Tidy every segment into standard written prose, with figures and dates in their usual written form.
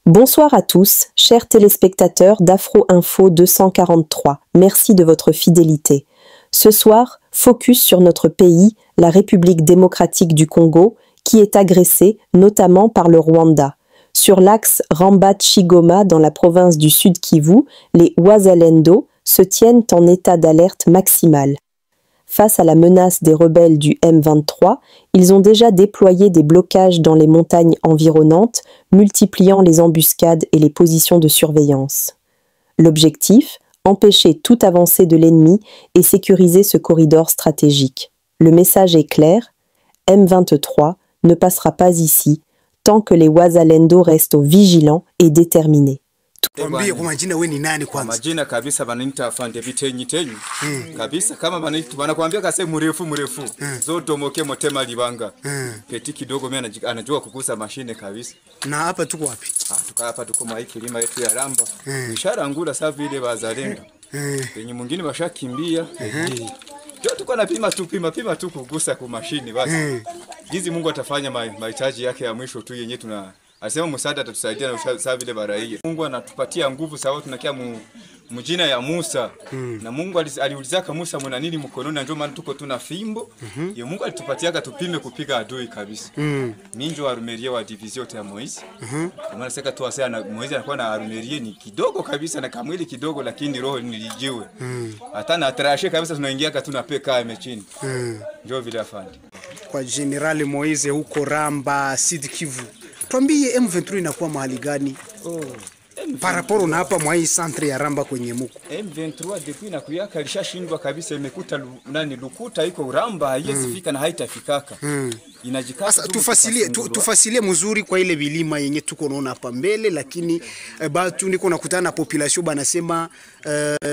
Bonsoir à tous, chers téléspectateurs d'Afro Info 243. Merci de votre fidélité. Ce soir, focus sur notre pays, la République démocratique du Congo, qui est agressée, notamment par le Rwanda. Sur l'axe Rambat-Chigoma dans la province du Sud Kivu, les Wazalendo se tiennent en état d'alerte maximale. Face à la menace des rebelles du M23, ils ont déjà déployé des blocages dans les montagnes environnantes, multipliant les embuscades et les positions de surveillance. L'objectif, empêcher toute avancée de l'ennemi et sécuriser ce corridor stratégique. Le message est clair, M23 ne passera pas ici tant que les Wazalendo restent vigilants et déterminés. Tuambie kwa majina wewe ni nani kwanza? Majina kabisa bananiita afande bitenyi tenyi. Kabisa kama wanakuambia kase mrefu. Zotomoke motema libanga. Peti kidogo mimi anajua kukusa mashine kabisa. Na hapa tuko wapi? Hapa tuko maiki lima yetu ya Ramba. Nisharangula sasa vile bazalendo. Yenye mwingine washakimbia. Ndio tuko napima tu kugusa kwa mashine basi. Gizi Mungu atafanya mahitaji yake ya mwisho tu yenye tuna asema msaada atatusaidia na sasa vile baraia. Mungu anatupatia nguvu sawa tunakia mjina ya Musa. Na Mungu aliulizaka Musa mwana nini mkononi ndio maana tuko tuna fimbo. Ye Mungu alitupatiaka tupime kupiga adui kabisa. Minjo arumerie wa division ya Moise. Maana sasa tu asema na Moise anakuwa na arumerie ni kidogo kabisa na kamwili kidogo lakini roho nilijiwe. Hata na trashe kabisa tunaingia katuna peka mechini. Ndio vile afande. Kwa General Moise huko Ramba, Sud Kivu. Tuambie M23 inakuwa mahali gani? Paraporo na hapa mwa hii centre ya Ramba kwenye muko. M23 depuis na kuyaka alishashindwa kabisa imekuta lukuta iko Ramba haiwezi fika na haitafikaka. Inajikasa. Sasa tufasilie mzuri kwa ile vilima yenye tuko naona hapa mbele lakini batu niko nakutana na population banasema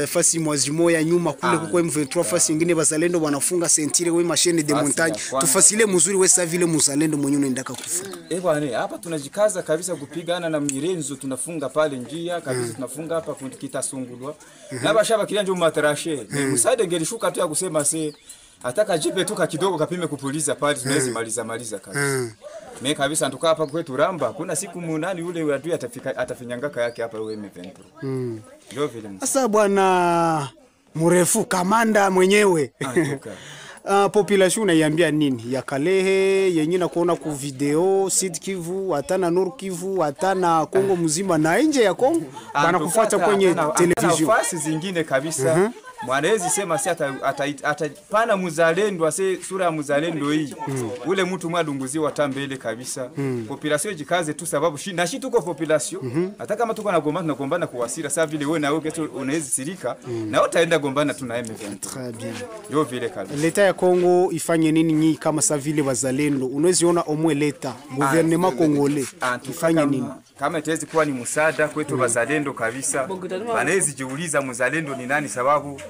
fasi mwazimoya nyuma kule kuko M23 fasi nyingine bazalendo wanafunga sentire we machine de montagne. Tufasilie mzuri we sasa vile mzalendo mwenye unaendaka kufunga. Bwana hapa tunajikaza kabisa kupigana na mirenzo tunafunga pale njia kabisa tunafunga hapa kitasungulwa. Na bashaba kilanja matarashe. Msaada ngelishuka tu ya kusema se ataka jipe tuka kidogo kapime kupuliza pale tunaweza maliza kabisa. Mimi kabisa nduka hapa kwetu Ramba kuna siku munani ule adui atafinyangaka yake hapa wewe M23. Ndio vile. Sasa bwana mrefu kamanda mwenyewe. Population unaiambia nini? Ya Kalehe yenye na kuona ku video Sud Kivu hata na Nord Kivu hata na Kongo mzima na nje ya Kongo wanakufuata kwenye television. Nafasi zingine kabisa. Mwanaweza sema si atapana muzalendo ase sura ya muzalendo hii. Ule mtu mwadunguziwa hata mbele kabisa. Population jikaze tu sababu na shi tuko population. Hata kama tuko na gombana kuwasira sasa vile wewe na wewe kesho unaweza sirika na wewe utaenda gombana tu na M23. Très bien. Ndio vile kabisa. Leta ya Kongo ifanye nini nyinyi kama sasa vile wazalendo? Unaweza ona omwe leta gouvernement congolais ifanye nini? Kama itawezi kuwa ni msaada kwetu wazalendo kabisa. Wanaweza jiuliza mzalendo ni nani sababu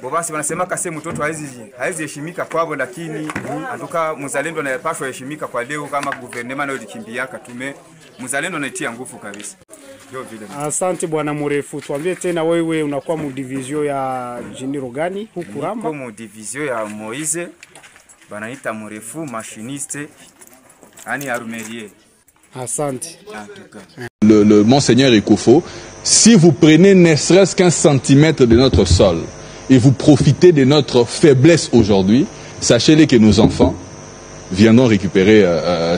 bobasi wanasema kase mtoto haizi heshimika kwao lakini antuka mzalendo anapaswa heshimika kwa leo kama gouvernement nao likimbiaka tume mzalendo anaitia nguvu kabisa. Ndio vile. Asante bwana mrefu. Tuambie tena wewe unakuwa mu division ya General gani huku Ramba? Mu division ya Moise banaita mrefu machiniste ani arumerie. Asante. Le Monseigneur Ekofo, si vous prenez ne serait-ce qu'un centimètre de notre sol et vous profitez de notre faiblesse aujourd'hui, sachez-le que nos enfants viendront récupérer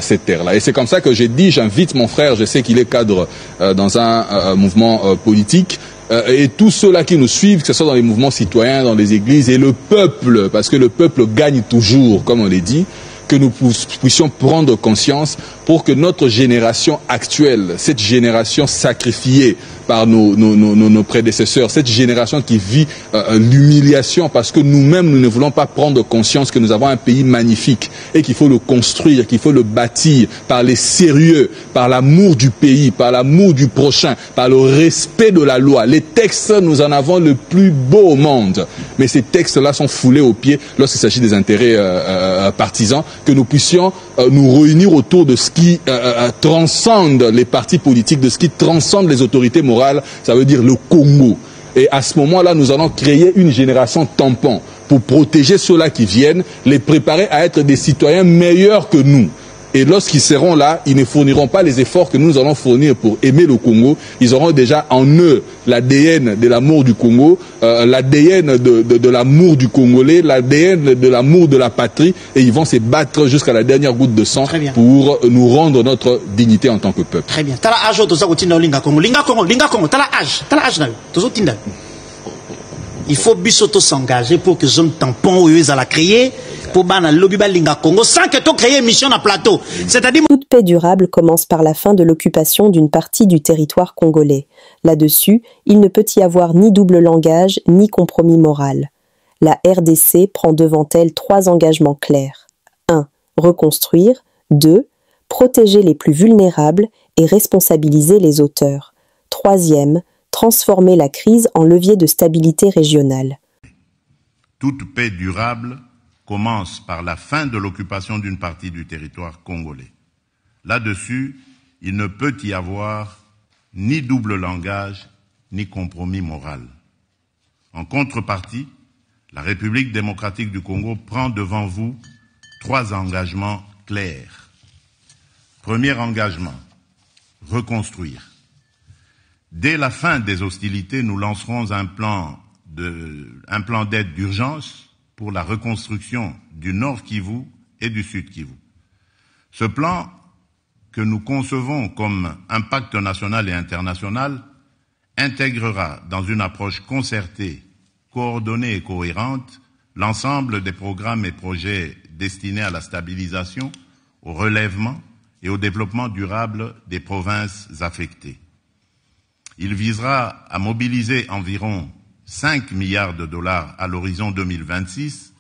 cette terre-là. Et c'est comme ça que j'ai dit, j'invite mon frère, je sais qu'il est cadre dans un mouvement politique, et tous ceux-là qui nous suivent, que ce soit dans les mouvements citoyens, dans les églises, et le peuple, parce que le peuple gagne toujours, comme on l'a dit, que nous puissions prendre conscience pour que notre génération actuelle, cette génération sacrifiée par nos prédécesseurs, cette génération qui vit l'humiliation parce que nous-mêmes, nous ne voulons pas prendre conscience que nous avons un pays magnifique et qu'il faut le construire, qu'il faut le bâtir par les sérieux, par l'amour du pays, par l'amour du prochain, par le respect de la loi. Les textes, nous en avons le plus beau au monde, mais ces textes-là sont foulés aux pieds lorsqu'il s'agit des intérêts partisans, que nous puissions nous réunir autour de ce qui transcende les partis politiques, de ce qui transcende les autorités morales, ça veut dire le Congo. Et à ce moment-là, nous allons créer une génération tampon pour protéger ceux-là qui viennent, les préparer à être des citoyens meilleurs que nous. Et lorsqu'ils seront là, ils ne fourniront pas les efforts que nous allons fournir pour aimer le Congo. Ils auront déjà en eux l'ADN de l'amour du Congo, l'ADN de l'amour du Congolais, l'ADN de l'amour de la patrie, et ils vont se battre jusqu'à la dernière goutte de sang pour nous rendre notre dignité en tant que peuple. Très bien. Tala âge to zakotinda linga Congo. Linga Congo, tala âge na. Tozotinda. Il faut bisoto s'engager pour que zone tampon à la créer pour bana lobby ba linga Congo sans que to créer mission na plateau. C'est-à-dire toute paix durable commence par la fin de l'occupation d'une partie du territoire congolais. Là-dessus, il ne peut y avoir ni double langage ni compromis moral. La RDC prend devant elle 3 engagements clairs. 1. Reconstruire. 2. Protéger les plus vulnérables et responsabiliser les auteurs. 3e, transformer la crise en levier de stabilité régionale. Toute paix durable commence par la fin de l'occupation d'une partie du territoire congolais. Là-dessus, il ne peut y avoir ni double langage, ni compromis moral. En contrepartie, la République démocratique du Congo prend devant vous 3 engagements clairs. Premier engagement, reconstruire. Dès la fin des hostilités, nous lancerons un plan d'aide d'urgence pour la reconstruction du Nord Kivu et du Sud Kivu. Ce plan, que nous concevons comme un pacte national et international, intégrera dans une approche concertée, coordonnée et cohérente l'ensemble des programmes et projets destinés à la stabilisation, au relèvement et au développement durable des provinces affectées. Il visera à mobiliser environ 5 milliards de dollars à l'horizon 2026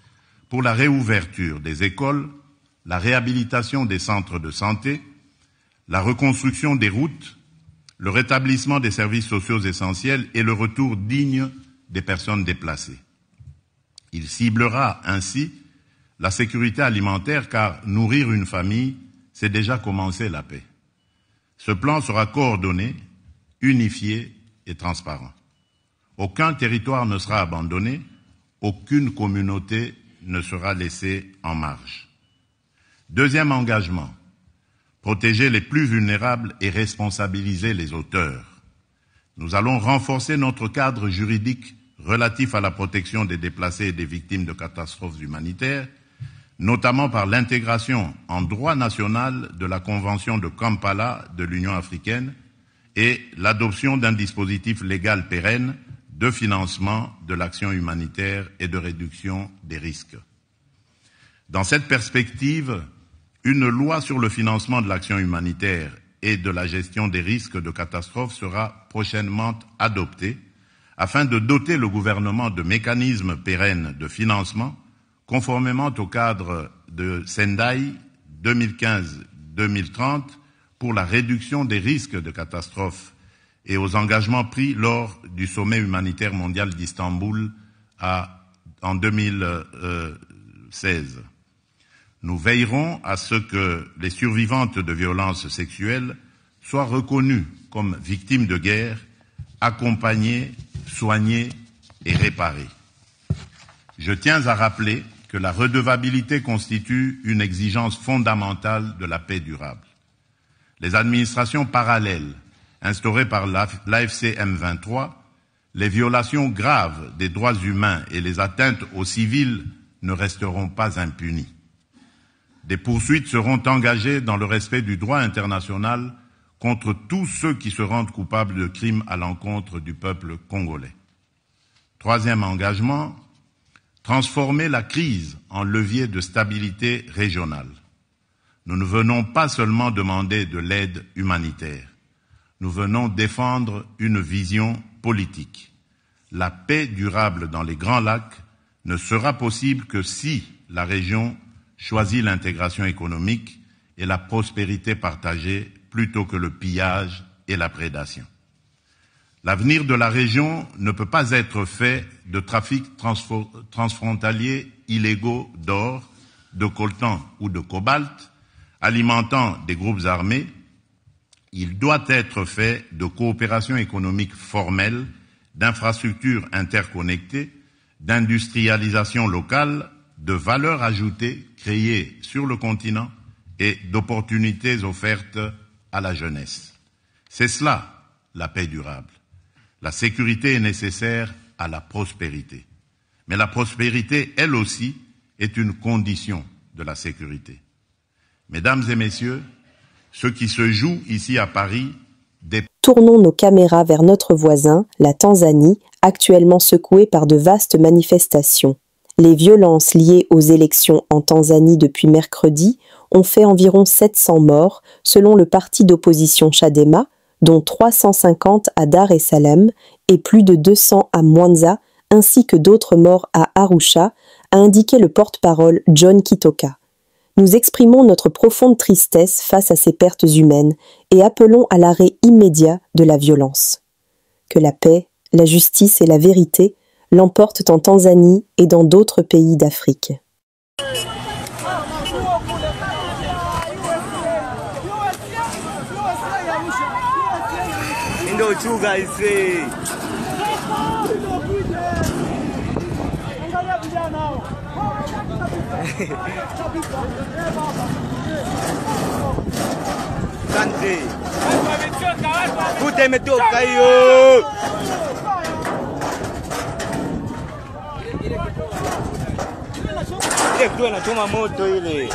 pour la réouverture des écoles, la réhabilitation des centres de santé, la reconstruction des routes, le rétablissement des services sociaux essentiels et le retour digne des personnes déplacées. Il ciblera ainsi la sécurité alimentaire car nourrir une famille, c'est déjà commencer la paix. Ce plan sera coordonné, unifié et transparent. Aucun territoire ne sera abandonné, aucune communauté ne sera laissée en marge. Deuxième engagement, protéger les plus vulnérables et responsabiliser les auteurs. Nous allons renforcer notre cadre juridique relatif à la protection des déplacés et des victimes de catastrophes humanitaires, notamment par l'intégration en droit national de la Convention de Kampala de l'Union africaine et l'adoption d'un dispositif légal pérenne de financement de l'action humanitaire et de réduction des risques. Dans cette perspective, une loi sur le financement de l'action humanitaire et de la gestion des risques de catastrophe sera prochainement adoptée afin de doter le gouvernement de mécanismes pérennes de financement conformément au cadre de Sendai 2015-2030 pour la réduction des risques de catastrophe et aux engagements pris lors du sommet humanitaire mondial d'Istanbul en 2016. Nous veillerons à ce que les survivantes de violences sexuelles soient reconnues comme victimes de guerre, accompagnées, soignées et réparées. Je tiens à rappeler que la redevabilité constitue une exigence fondamentale de la paix durable. Les administrations parallèles instaurées par l'AFC M23, les violations graves des droits humains et les atteintes aux civils ne resteront pas impunies. Des poursuites seront engagées dans le respect du droit international contre tous ceux qui se rendent coupables de crimes à l'encontre du peuple congolais. Troisième engagement, transformer la crise en levier de stabilité régionale. Nous ne venons pas seulement demander de l'aide humanitaire, nous venons défendre une vision politique. La paix durable dans les Grands Lacs ne sera possible que si la région choisit l'intégration économique et la prospérité partagée plutôt que le pillage et la prédation. L'avenir de la région ne peut pas être fait de trafics transfrontaliers illégaux d'or, de coltan ou de cobalt, alimentant des groupes armés. Il doit être fait de coopération économique formelle, d'infrastructures interconnectées, d'industrialisation locale, de valeur ajoutée créée sur le continent et d'opportunités offertes à la jeunesse. C'est cela, la paix durable. La sécurité est nécessaire à la prospérité. Mais la prospérité, elle aussi, est une condition de la sécurité. Mesdames et messieurs, ce qui se joue ici à Paris dépend... Tournons nos caméras vers notre voisin, la Tanzanie, actuellement secouée par de vastes manifestations. Les violences liées aux élections en Tanzanie depuis mercredi ont fait environ 700 morts, selon le parti d'opposition Chadema, dont 350 à Dar es Salaam et plus de 200 à Mwanza, ainsi que d'autres morts à Arusha, a indiqué le porte-parole John Kitoka. Nous exprimons notre profonde tristesse face à ces pertes humaines et appelons à l'arrêt immédiat de la violence. Que la paix, la justice et la vérité l'emportent en Tanzanie et dans d'autres pays d'Afrique. Puta imetoka hiyo. Ile kitu inachoma moto ile.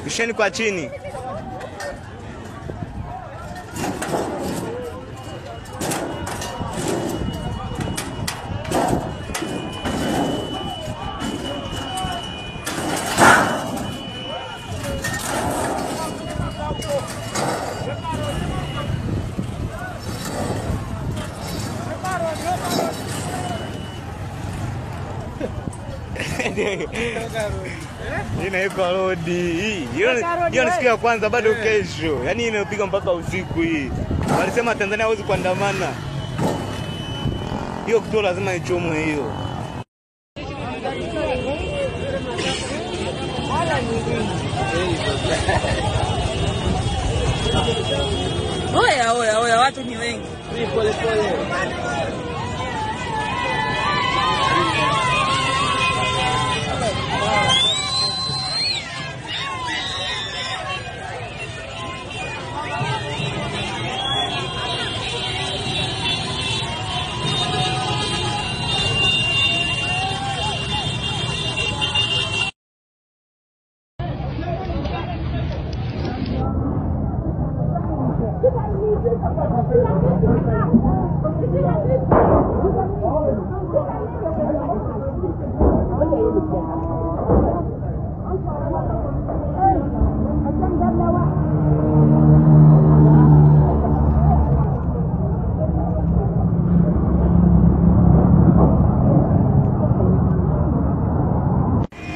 Bisheni kwa chini. Ina iko rodi. Hiyo ni siku ya kwanza bado kesho. Yaani inapiga mpaka usiku hii. Walisema Tanzania hawezi kuandamana. Hiyo kitu lazima ichomwe hiyo. Oya, watu ni wengi. Pole.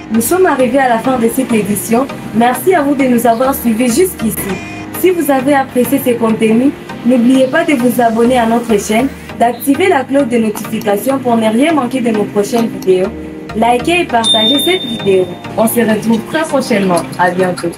Nous sommes arrivés à la fin de cette édition. Merci à vous de nous avoir suivis jusqu'ici. Si vous avez apprécié ces contenus, n'oubliez pas de vous abonner à notre chaîne, d'activer la cloche de notification pour ne rien manquer de nos prochaines vidéos. Likez et partagez cette vidéo. On se retrouve très prochainement. À bientôt.